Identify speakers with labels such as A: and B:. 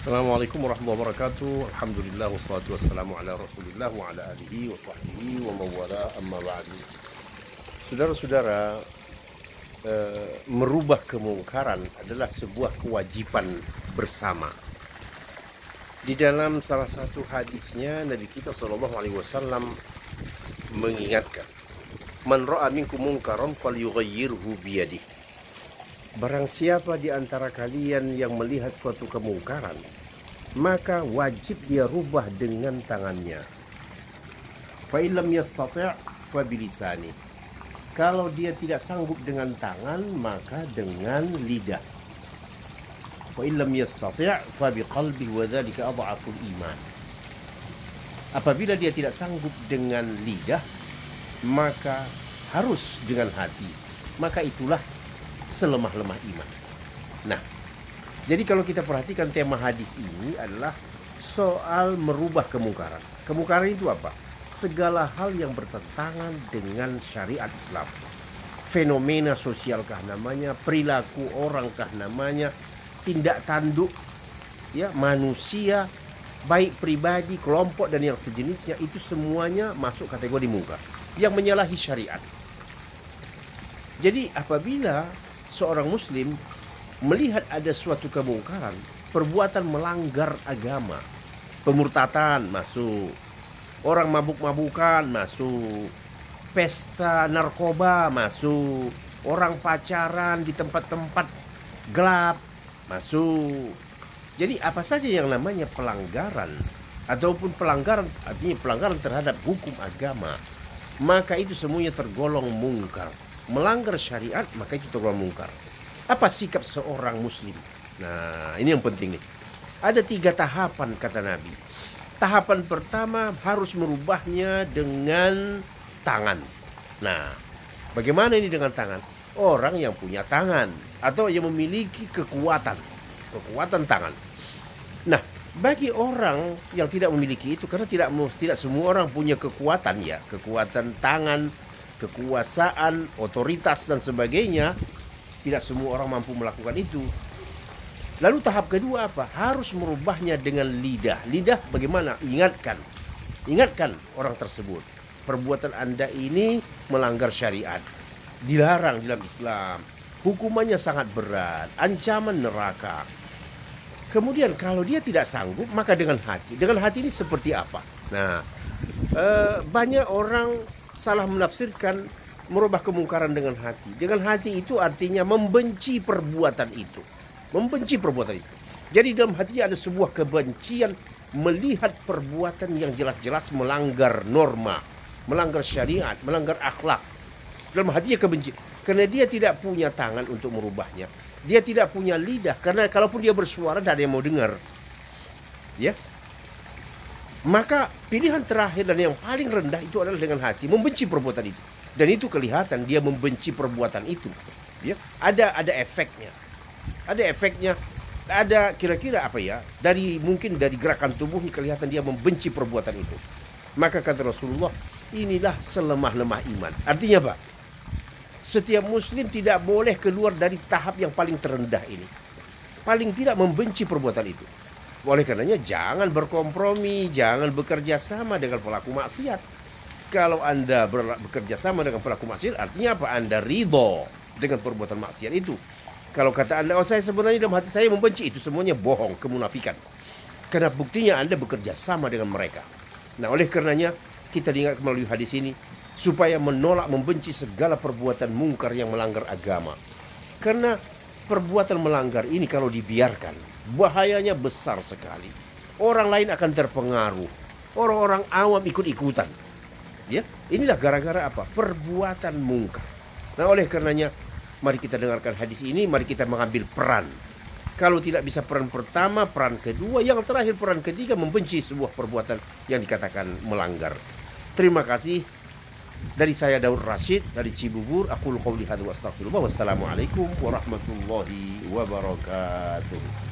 A: Assalamualaikum warahmatullahi wabarakatuh. Alhamdulillah wassalatu wassalamu ala Rasulillah wa ala alihi wa sahbihi wa mawala amma ba'du. Saudara-saudara, merubah kemungkaran adalah sebuah kewajiban bersama. Di dalam salah satu hadisnya Nabi kita sallallahu alaihi wasallam mengingatkan, "Man ra'a minkum munkaran falyughayyirhu biyadihi." Barang siapa di antara kalian yang melihat suatu kemungkaran, maka wajib dia rubah dengan tangannya. Fa illam yastati' fa bilisani. Kalau dia tidak sanggup dengan tangan, maka dengan lidah. Fa illam yastati' fa biqalbi wa dzalika adhaful iman. Apabila dia tidak sanggup dengan lidah, maka harus dengan hati. Maka itulah selemah-lemah iman. Nah, jadi kalau kita perhatikan tema hadis ini adalah soal merubah kemungkaran. Kemungkaran itu apa? Segala hal yang bertentangan dengan syariat Islam. Fenomena sosialkah namanya, perilaku orangkah namanya, tindak tanduk ya manusia, baik pribadi, kelompok dan yang sejenisnya, itu semuanya masuk kategori mungkar yang menyalahi syariat. Jadi apabila seorang muslim melihat ada suatu kemungkaran, perbuatan melanggar agama, pemurtatan masuk, orang mabuk-mabukan masuk, pesta narkoba masuk, orang pacaran di tempat-tempat gelap masuk. Jadi apa saja yang namanya pelanggaran ataupun pelanggaran, artinya pelanggaran terhadap hukum agama, maka itu semuanya tergolong mungkar. Melanggar syariat, maka itu tergolong mungkar. Apa sikap seorang muslim? Nah, ini yang penting nih. Ada 3 tahapan kata Nabi. Tahapan pertama harus merubahnya dengan tangan. Nah, bagaimana ini dengan tangan? Orang yang punya tangan atau yang memiliki kekuatan tangan. Nah, bagi orang yang tidak memiliki itu, karena tidak semua orang punya kekuatan ya, kekuatan tangan, kekuasaan, otoritas dan sebagainya. Tidak semua orang mampu melakukan itu. Lalu tahap kedua apa? Harus merubahnya dengan lidah. Lidah bagaimana? Ingatkan orang tersebut. Perbuatan Anda ini melanggar syariat. Dilarang dalam Islam. Hukumannya sangat berat. Ancaman neraka. Kemudian kalau dia tidak sanggup, maka dengan hati. Dengan hati ini seperti apa? Nah, banyak orang salah menafsirkan merubah kemungkaran dengan hati. Dengan hati itu artinya membenci perbuatan itu. Membenci perbuatan itu. Jadi dalam hatinya ada sebuah kebencian melihat perbuatan yang jelas-jelas melanggar norma, melanggar syariat, melanggar akhlak. Dalam hatinya kebencian. Karena dia tidak punya tangan untuk merubahnya. Dia tidak punya lidah. Karena kalaupun dia bersuara, tidak ada yang mau dengar. Ya. Maka pilihan terakhir dan yang paling rendah itu adalah dengan hati, membenci perbuatan itu. Dan itu kelihatan dia membenci perbuatan itu. Ya, ada efeknya. Ada efeknya. Ada kira-kira apa ya? Mungkin dari gerakan tubuhnya kelihatan dia membenci perbuatan itu. Maka kata Rasulullah, inilah selemah-lemah iman. Artinya apa? Setiap muslim tidak boleh keluar dari tahap yang paling terendah ini. Paling tidak membenci perbuatan itu. Oleh karenanya jangan berkompromi, jangan bekerja sama dengan pelaku maksiat. Kalau Anda bekerja sama dengan pelaku maksiat, artinya apa? Anda ridho dengan perbuatan maksiat itu. Kalau kata Anda, saya sebenarnya dalam hati saya membenci, itu semuanya bohong, kemunafikan. Karena buktinya Anda bekerja sama dengan mereka. Nah, oleh karenanya kita diingatkan melalui hadis ini supaya menolak, membenci segala perbuatan mungkar yang melanggar agama. Karena perbuatan melanggar ini kalau dibiarkan, bahayanya besar sekali. Orang lain akan terpengaruh. Orang-orang awam ikut-ikutan. Ya, inilah gara-gara apa? Perbuatan mungkar. Nah, oleh karenanya mari kita dengarkan hadis ini, mari kita mengambil peran. Kalau tidak bisa peran pertama, peran kedua, yang terakhir peran ketiga, membenci sebuah perbuatan yang dikatakan melanggar. Terima kasih. Dari saya Daud Rashid dari Cibubur. Aqulu qouli hadza wa astaghfirullah. Wassalamualaikum warahmatullahi wabarakatuh.